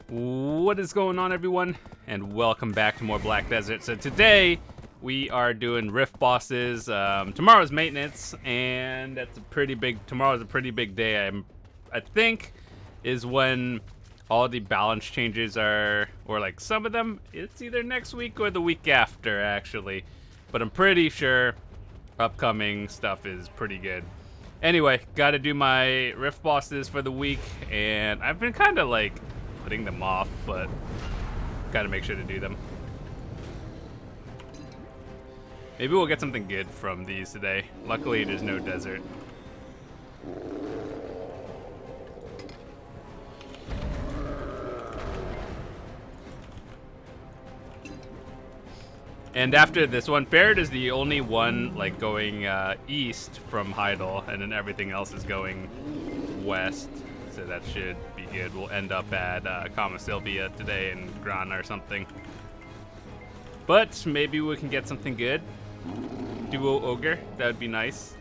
What is going on, everyone? And welcome back to more Black Desert. So today we are doing rift bosses. Tomorrow's maintenance, and that's a pretty big. Tomorrow's a pretty big day. I think is when all the balance changes are, or like some of them. It's either next week or the week after, actually. But I'm pretty sure upcoming stuff is pretty good. Anyway, got to do my rift bosses for the week, and I've been kind of like putting them off, but gotta make sure to do them. Maybe we'll get something good from these today. Luckily, there's no desert. And after this one, Barrett is the only one like going east from Heidel, and then everything else is going west. So that should be good. We'll end up at Kama Sylvia today in Cron or something. But maybe we can get something good. Duo Ogre, that would be nice.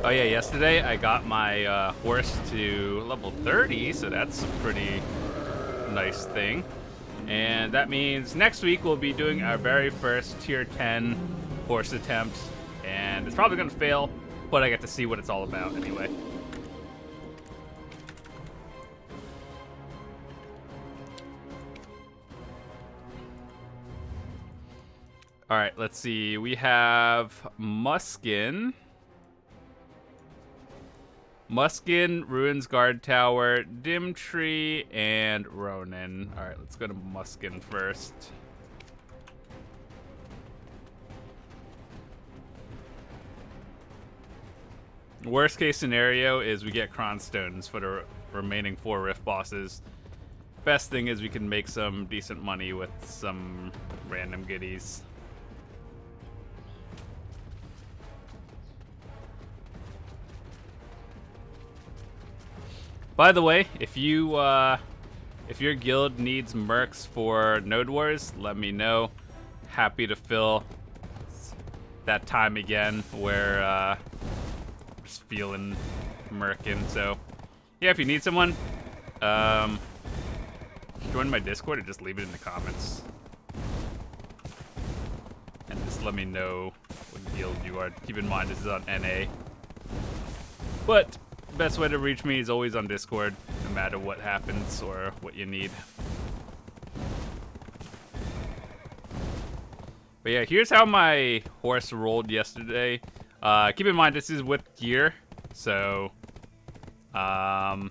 Oh yeah, yesterday I got my horse to level 30, so that's a pretty nice thing. And that means next week we'll be doing our very first tier 10 horse attempt. And it's probably gonna fail, but I get to see what it's all about anyway. Alright, let's see. We have Muskin, Ruins Guard Tower, Dim Tree, and Ronin. Alright, let's go to Muskin first. Worst case scenario is we get Cron stones for the remaining 4 rift bosses. Best thing is we can make some decent money with some random goodies. By the way, if your guild needs mercs for Node Wars, let me know. Happy to fill that time again where just feeling merkin. So yeah, if you need someone, join my Discord or just leave it in the comments. And just let me know what guild you are. Keep in mind this is on NA. But best way to reach me is always on Discord, no matter what happens or what you need. But yeah, here's how my horse rolled yesterday. Keep in mind this is with gear, so the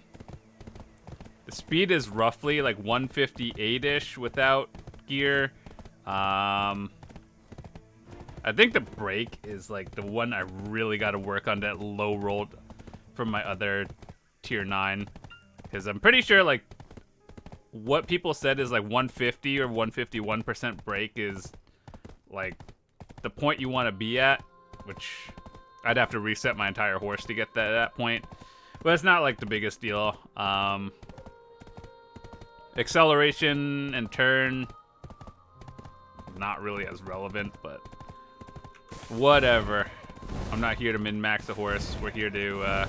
speed is roughly like 158-ish without gear. I think the brake is like the one I really got to work on, that low rolled from my other tier 9, because I'm pretty sure like what people said is like 150 or 151% brake is like the point you want to be at, which I'd have to reset my entire horse to get that point, but it's not like the biggest deal. Acceleration and turn, not really as relevant, but whatever. I'm not here to min-max a horse. We're here to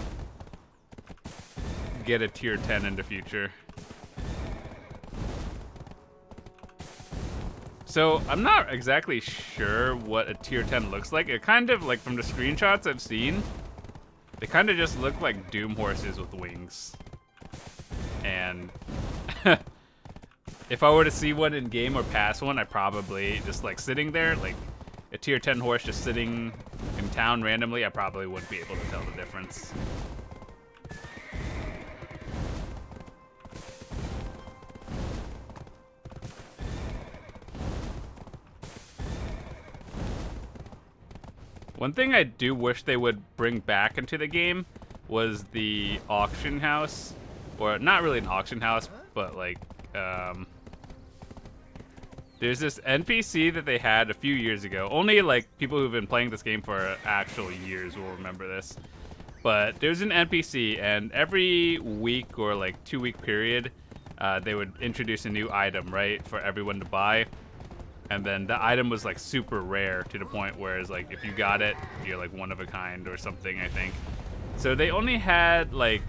get a tier 10 in the future. So I'm not exactly sure what a tier 10 looks like. It kind of, like from the screenshots I've seen, they kind of just look like Doom horses with wings. And if I were to see one in game or pass one, I probably just like sitting there, like a tier 10 horse just sitting in town randomly, I probably wouldn't be able to tell the difference. One thing I do wish they would bring back into the game was the auction house, or not really an auction house, but like there's this NPC that they had a few years ago. Only like people who've been playing this game for actual years will remember this. But there's an NPC, and every week or like 2-week period, they would introduce a new item, right, for everyone to buy. And then the item was like super rare to the point where it's like if you got it, you're like one of a kind or something, I think. So they only had like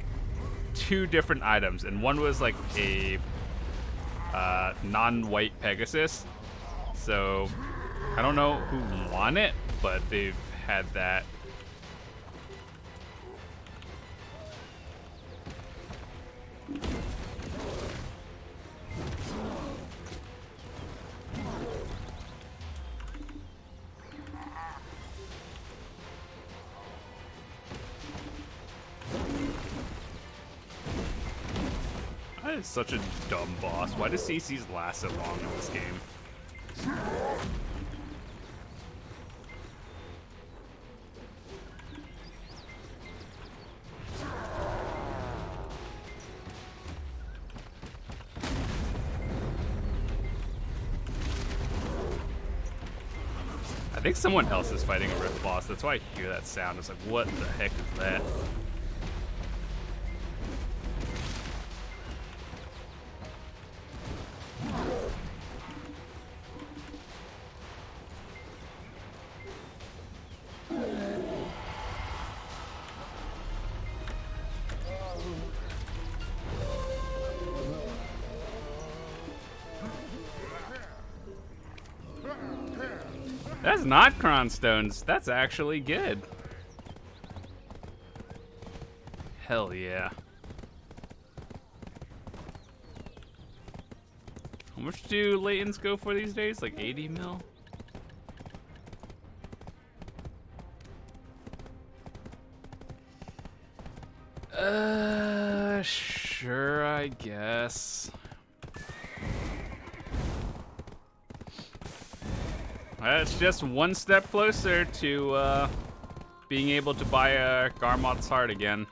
2 different items, and one was like a non-white Pegasus. So I don't know who won it, but they've had that. That is such a dumb boss. Why does CCs last so long in this game? I think someone else is fighting a rift boss. That's why I hear that sound. It's like, what the heck is that? That's not Cron stones. That's actually good. Hell yeah. How much do Laytons go for these days? Like 80 mil? Sure, I guess. It's just one step closer to being able to buy a Garmoth's Heart again.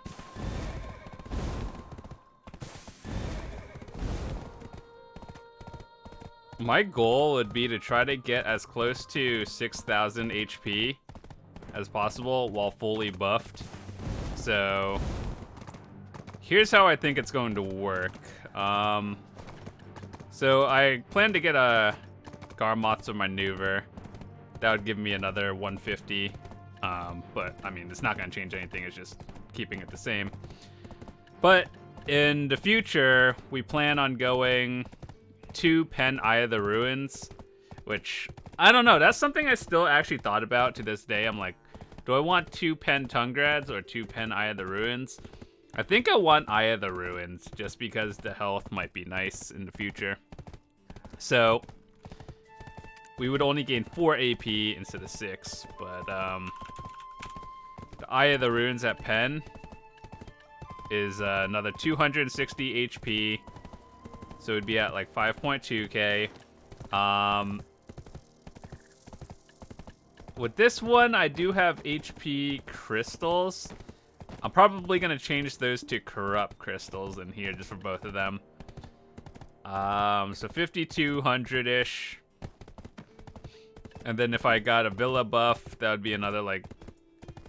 My goal would be to try to get as close to 6,000 HP as possible while fully buffed. So here's how I think it's going to work. So I plan to get a Garmoth's Maneuver. That would give me another 150. But I mean, it's not going to change anything. It's just keeping it the same. But in the future, we plan on going to Pen Eye of the Ruins, which I don't know. That's something I still actually thought about to this day. I'm like, do I want 2 Pen Tungrads or 2 Pen Eye of the Ruins? I think I want Eye of the Ruins just because the health might be nice in the future. So we would only gain 4 AP instead of 6, but the Eye of the Ruins at Pen is another 260 HP, so it'd be at like 5.2k. With this one, I do have HP crystals. I'm probably gonna change those to corrupt crystals in here just for both of them. So 5,200-ish. And then if I got a Villa buff, that would be another, like,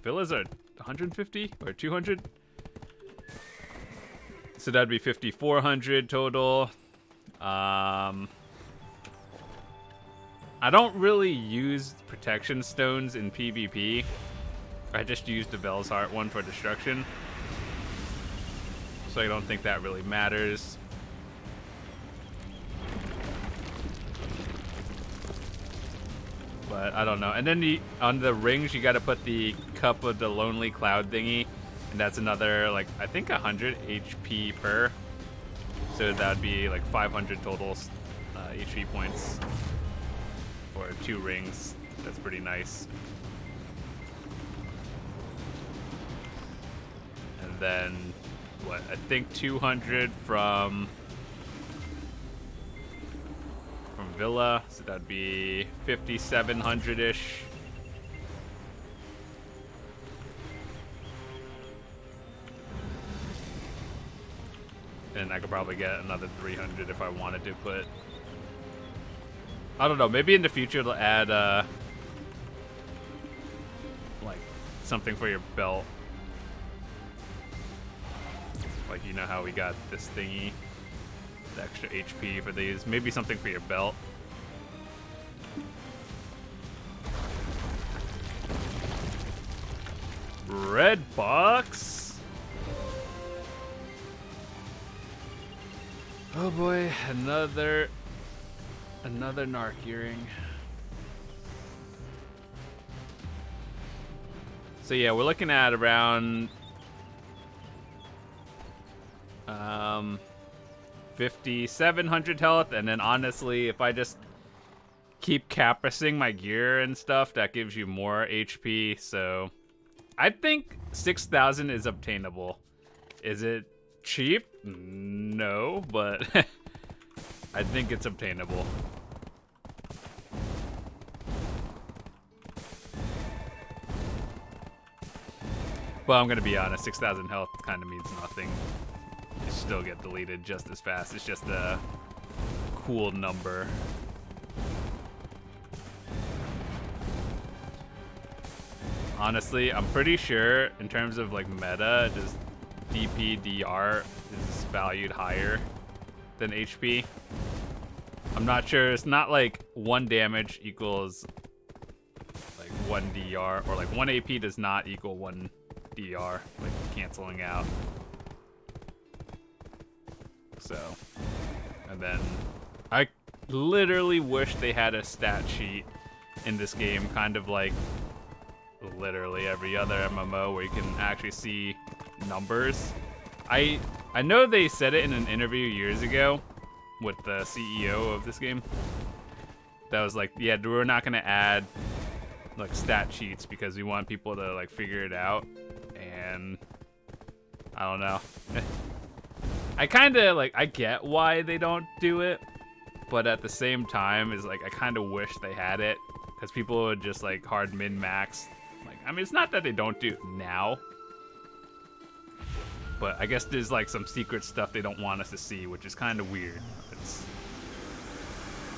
Villas are 150 or 200? So that'd be 5,400 total. I don't really use protection stones in PvP. I just used the Vel's Heart one for destruction. So I don't think that really matters. But I don't know. And then on the rings, you got to put the Cup of the Lonely Cloud thingy. And that's another, like, I think 100 HP per. So that would be like 500 total HP points for 2 rings. That's pretty nice. And then, what, I think 200 from Villa, so that'd be 5,700-ish. And I could probably get another 300 if I wanted to put. I don't know, maybe in the future they'll add like something for your belt. like, you know how we got this thingy, the extra HP for these. Maybe something for your belt. Red box. Oh boy, another narc earring. So yeah, we're looking at around 5,700 health, and then honestly, if I just keep capricing my gear and stuff, that gives you more HP. So I think 6,000 is obtainable. Is it cheap? No, but I think it's obtainable. Well, I'm gonna be honest, 6,000 health kind of means nothing. You still get deleted just as fast. It's just a cool number. Honestly, I'm pretty sure in terms of like meta, just DPDR is valued higher than HP. I'm not sure. It's not like 1 damage equals like 1 DR, or like 1 AP does not equal 1 DR, like canceling out. So, and then I literally wish they had a stat sheet in this game, kind of like literally every other MMO, where you can actually see numbers. I know they said it in an interview years ago with the CEO of this game. That was like, yeah, we're not gonna add like stat sheets because we want people to like figure it out. And I don't know. I kind of like, I get why they don't do it, but at the same time, is like I kind of wish they had it, because people would just like hard min max. Like, I mean, it's not that they don't do it now, but I guess there's like some secret stuff they don't want us to see, which is kind of weird.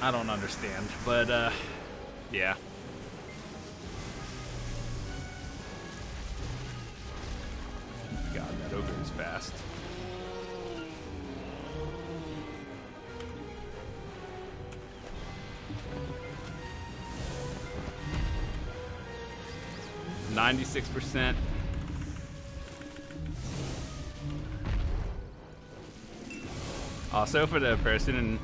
I don't understand, but yeah. God, that ogre is fast. %. Also, for the person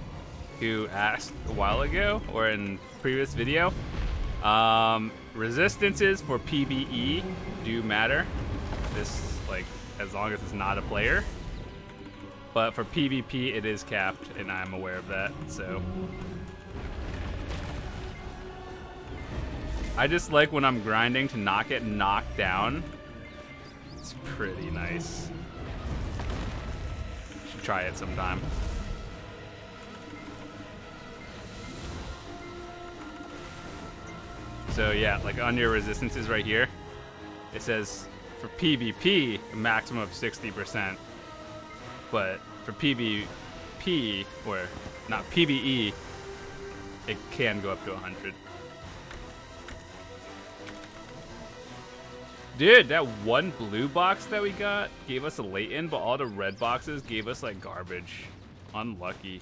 who asked a while ago or in previous video, resistances for PvE do matter. This, like, as long as it's not a player. But for PvP, it is capped, and I'm aware of that, so. I just like when I'm grinding to not get knocked down. It's pretty nice. Should try it sometime. So yeah, like on your resistances right here, it says for PvP, a maximum of 60%. But for PvP, or not PvE, it can go up to 100. Dude, that one blue box that we got gave us a latent, but all the red boxes gave us like garbage. Unlucky.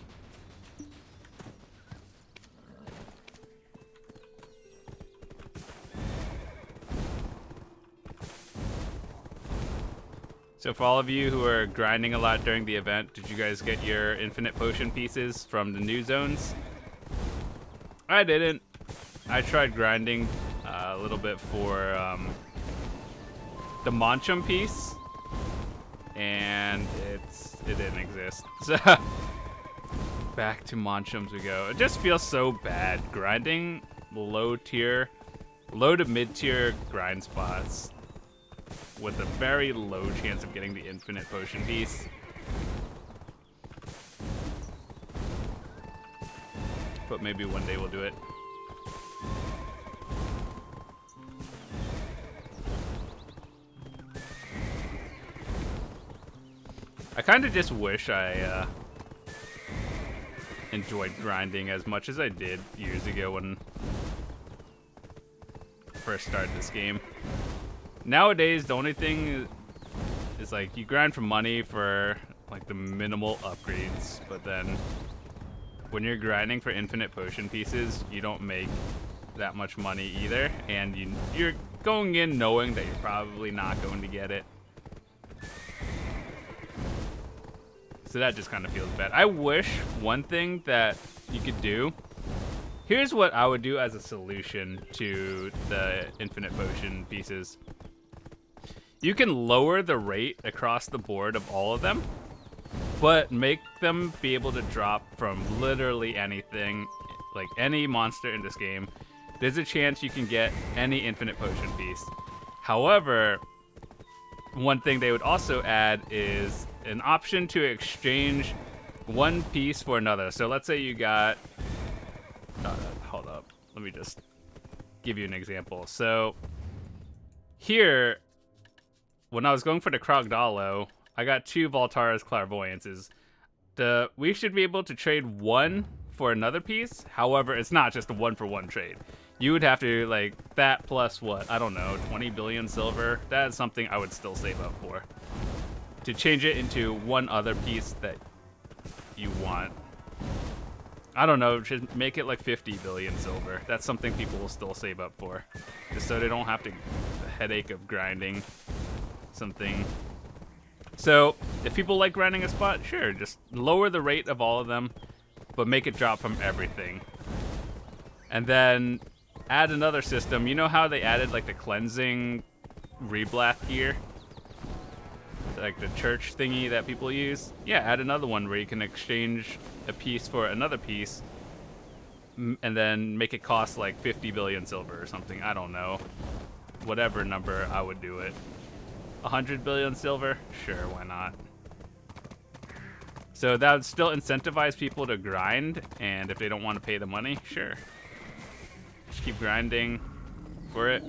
So for all of you who are grinding a lot during the event, did you guys get your infinite potion pieces from the new zones? I didn't. I tried grinding a little bit for the Monchum piece, and it didn't exist. So back to Monchums we go. It just feels so bad grinding low to mid tier grind spots with a very low chance of getting the infinite potion piece. But maybe one day we'll do it. I kind of just wish I enjoyed grinding as much as I did years ago when I first started this game. Nowadays, the only thing is like you grind for money for like the minimal upgrades, but then when you're grinding for infinite potion pieces, you don't make that much money either, and you're going in knowing that you're probably not going to get it. So that just kind of feels bad. I wish one thing that you could do. Here's what I would do as a solution to the infinite potion pieces. You can lower the rate across the board of all of them, but make them be able to drop from literally anything, like any monster in this game. There's a chance you can get any infinite potion piece. However, one thing they would also add is an option to exchange one piece for another. So let's say you got, hold up, let me just give you an example. So here, when I was going for the Krogdalo, I got 2 Voltara's Clairvoyances. We should be able to trade one for another piece. However, it's not just a 1-for-1 trade. You would have to, like, that plus what? I don't know, 20 billion silver? That is something I would still save up for. To change it into one other piece that you want. I don't know, just make it like 50 billion silver. That's something people will still save up for. Just so they don't have the headache of grinding something. So, if people like grinding a spot, sure, just lower the rate of all of them, but make it drop from everything. And then add another system. You know how they added like the cleansing reblath gear? Like the church thingy that people use? Yeah, add another one where you can exchange a piece for another piece and then make it cost like 50 billion silver or something. I don't know. Whatever number, I would do it. 100 billion silver? Sure, why not? So that would still incentivize people to grind, and if they don't want to pay the money, sure. Just keep grinding for it.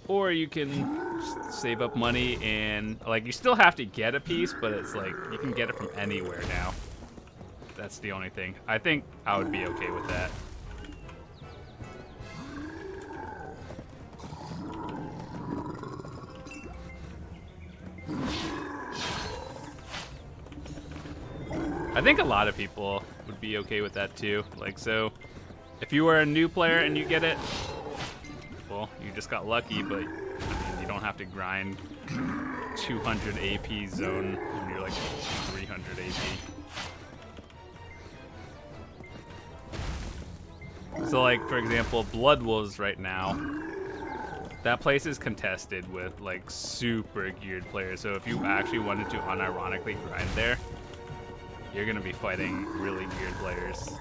Or you can just save up money and, like, you still have to get a piece, but it's like, you can get it from anywhere now. That's the only thing. I think I would be okay with that. I think a lot of people would be okay with that too. Like, so if you were a new player and you get it, well, you just got lucky, but I mean, you don't have to grind 200 AP zone when you're like 300 AP. So like, for example, Blood Wolves right now, that place is contested with like super geared players. So if you actually wanted to unironically grind there, you're gonna be fighting really geared players.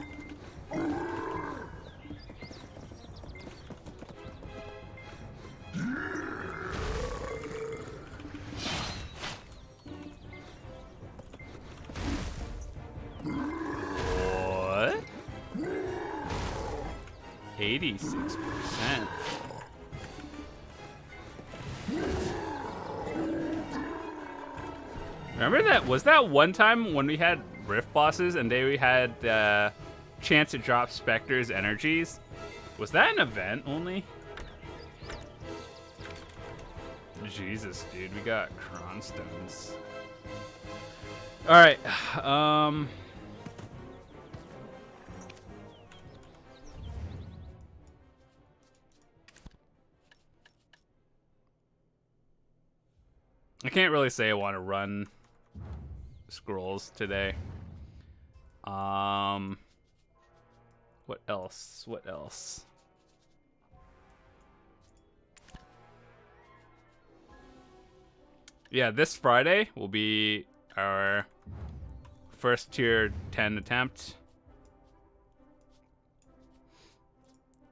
What? 86%. Remember that? Was that one time when we had Rift bosses and they had chance to drop Spectre's energies? Was that an event only? Jesus, dude, we got Cron stones. All right, I can't really say I want to run scrolls today. What else? What else? Yeah, this Friday will be our first tier 10 attempt.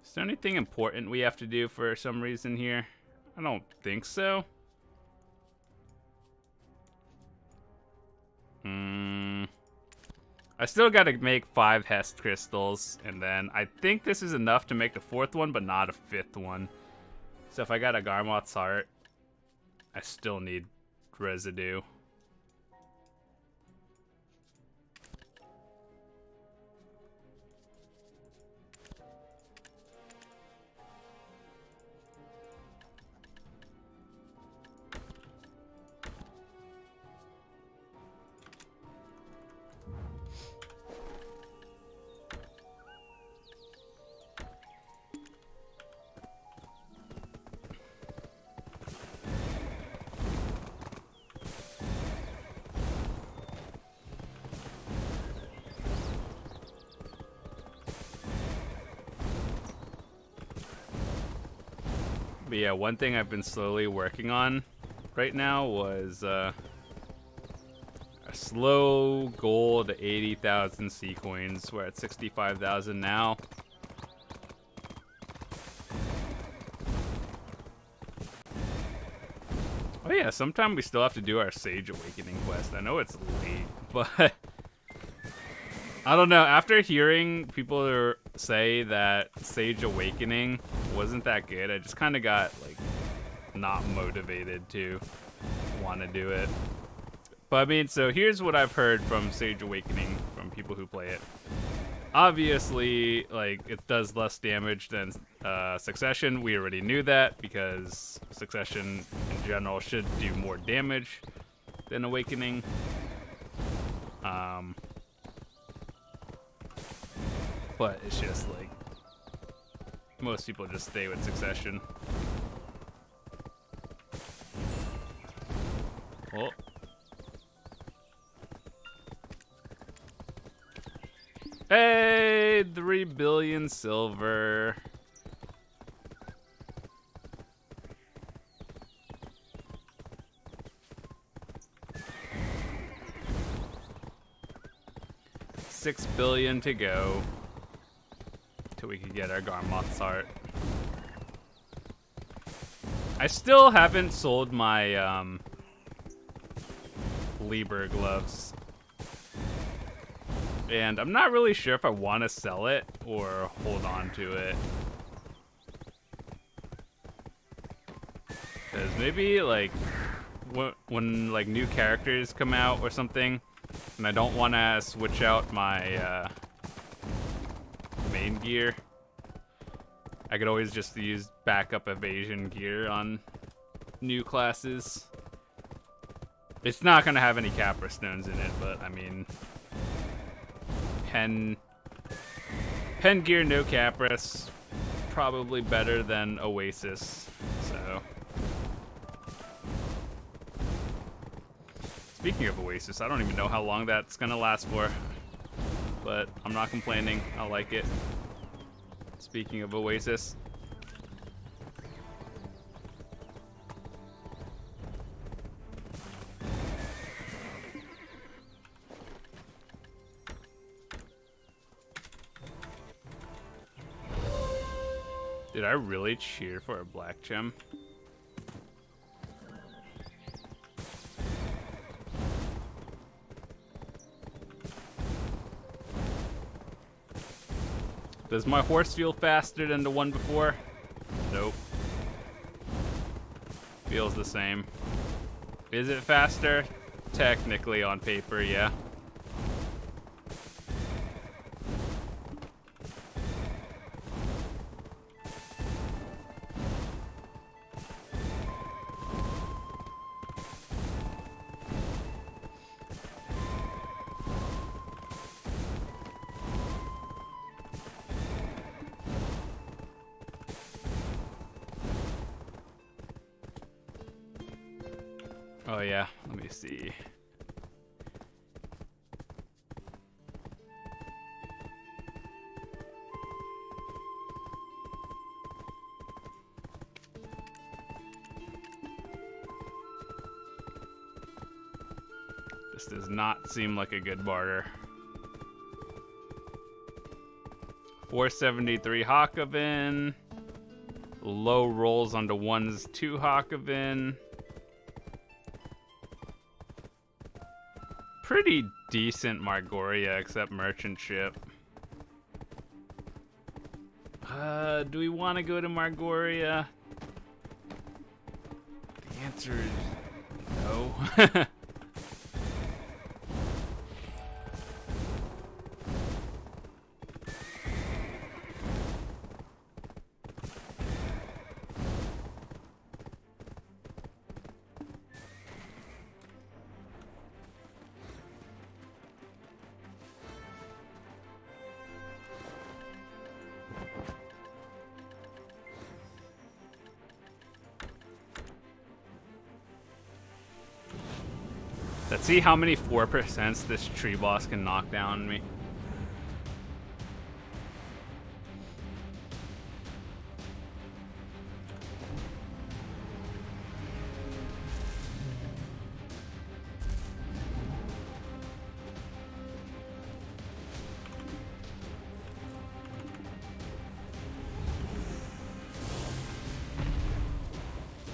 Is there anything important we have to do for some reason here? I don't think so. I still got to make 5 Hest crystals, and then I think this is enough to make the 4th one, but not a 5th one. So if I got a Garmoth's Heart, I still need residue. But yeah, one thing I've been slowly working on right now was a slow goal to 80,000 C coins. We're at 65,000 now. Oh yeah, sometime we still have to do our Sage Awakening quest. I know it's late, but I don't know. After hearing people say that Sage Awakening wasn't that good, I just kind of got like not motivated to want to do it. But I mean, so here's what I've heard from Sage Awakening from people who play it. Obviously, like, it does less damage than Succession. We already knew that because Succession in general should do more damage than Awakening. But it's just like most people just stay with Succession. Oh. Hey, 3 billion silver. $6 billion to go till we can get our Garmoth's heart. I still haven't sold my Lieber gloves. And I'm not really sure if I want to sell it or hold on to it. Because maybe like when like new characters come out or something, and I don't want to switch out my main gear, I could always just use backup evasion gear on new classes. It's not going to have any Capra stones in it, but I mean, pen gear, no Capras, probably better than Oasis. So, speaking of Oasis, I don't even know how long that's gonna last for, but I'm not complaining. I like it. Speaking of Oasis. Did I really cheer for a black gem? Does my horse feel faster than the one before? Nope. Feels the same. Is it faster? Technically on paper, yeah. Oh yeah, let me see. This does not seem like a good barter. 473 Hakovin. Low rolls onto ones 2 Hakovin. Pretty decent Margoria, except merchant ship. Do we want to go to Margoria? The answer is no. Let's see how many 4% this tree boss can knock down on me.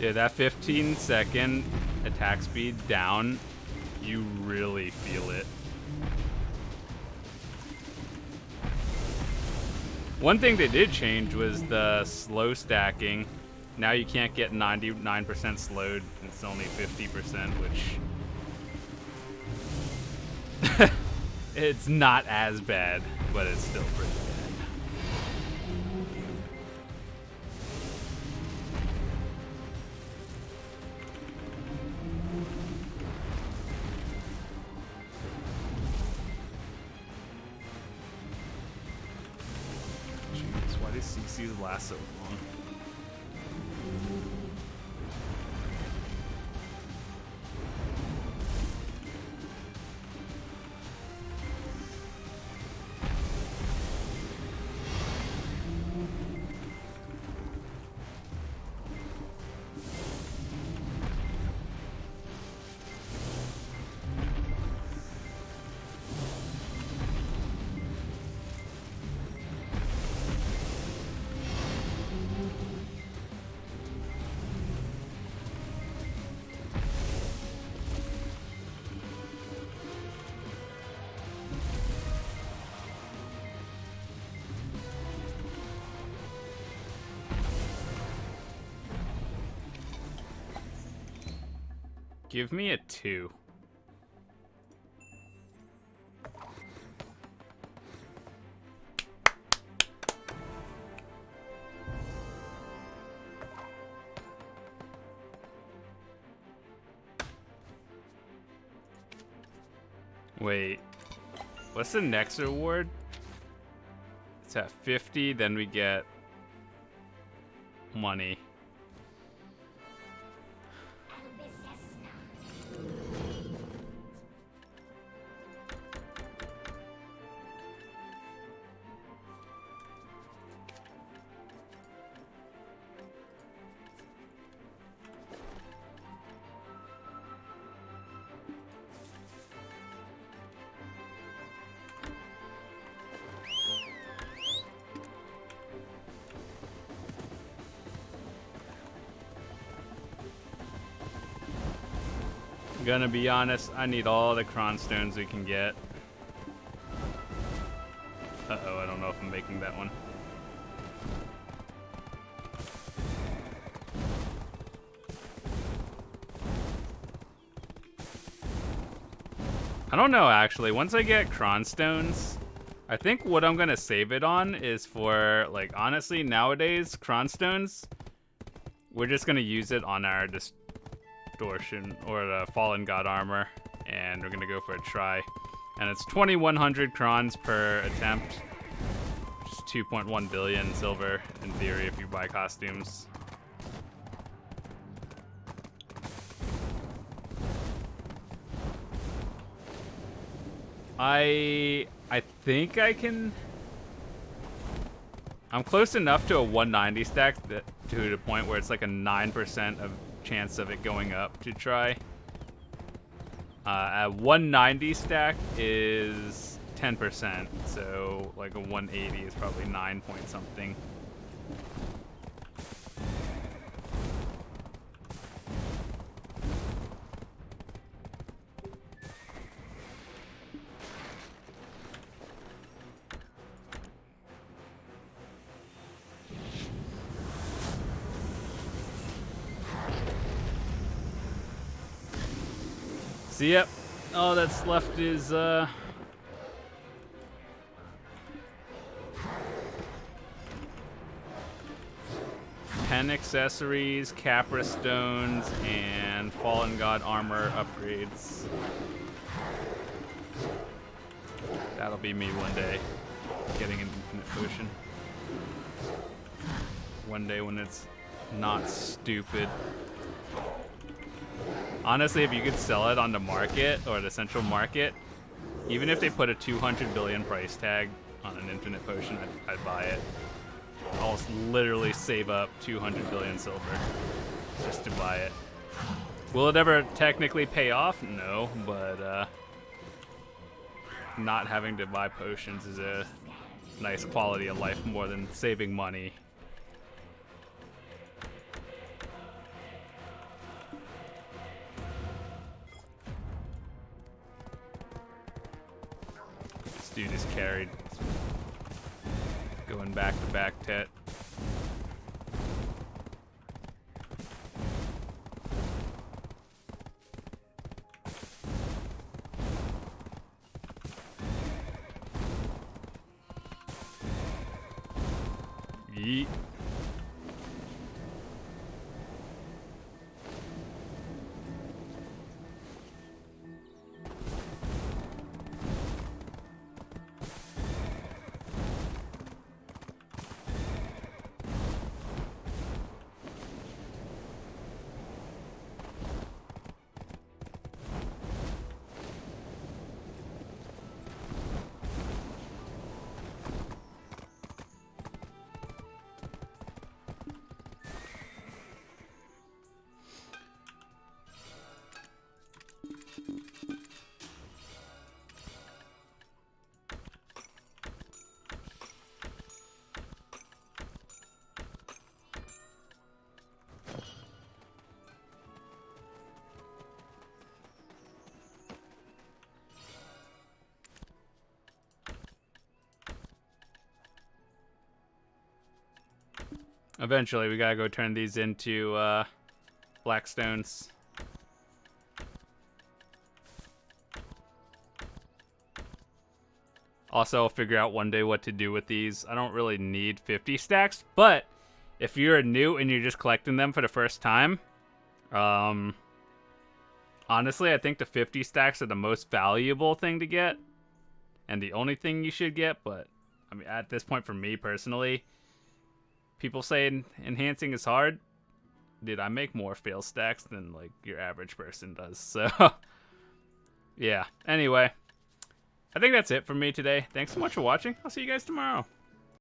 Yeah, that 15-second attack speed down, you really feel it. One thing they did change was the slow stacking. Now you can't get 99% slowed. It's only 50%, which it's not as bad, but it's still pretty bad. Jeez, why does CCs last so long? Give me a 2. Wait, what's the next reward? It's at 50, then we get money. Gonna be honest, I need all the Cron stones we can get. Uh-oh, I don't know if I'm making that one. I don't know, actually. Once I get Cron stones, I think what I'm gonna save it on is for, like, honestly, nowadays, Cron stones, we're just gonna use it on our distortion or the fallen god armor, and we're gonna go for a try. And it's 2100 crons per attempt, which is 2.1 billion silver in theory if you buy costumes. I think I can. I'm close enough to a 190 stack that to the point where it's like a 9% of chance of it going up to try. A 190 stack is 10%, so like a 180 is probably 9 point something. So yep, all that's left is 10 accessories, Capra stones, and Fallen God armor upgrades. That'll be me one day, getting an infinite potion. One day when it's not stupid. Honestly, if you could sell it on the market or the central market, even if they put a 200 billion price tag on an infinite potion, I'd buy it. I'll literally save up 200 billion silver just to buy it. Will it ever technically pay off? No, but not having to buy potions is a nice quality of life more than saving money. dude is carried. Going back to back, Tet. Yeet. Eventually, we gotta go turn these into blackstones. Also, I'll figure out one day what to do with these. I don't really need 50 stacks, but if you're new and you're just collecting them for the first time, honestly, I think the 50 stacks are the most valuable thing to get, and the only thing you should get. But I mean, at this point, for me personally, people say enhancing is hard. Dude, I make more fail stacks than like your average person does. So yeah. Anyway, I think that's it for me today. Thanks so much for watching. I'll see you guys tomorrow.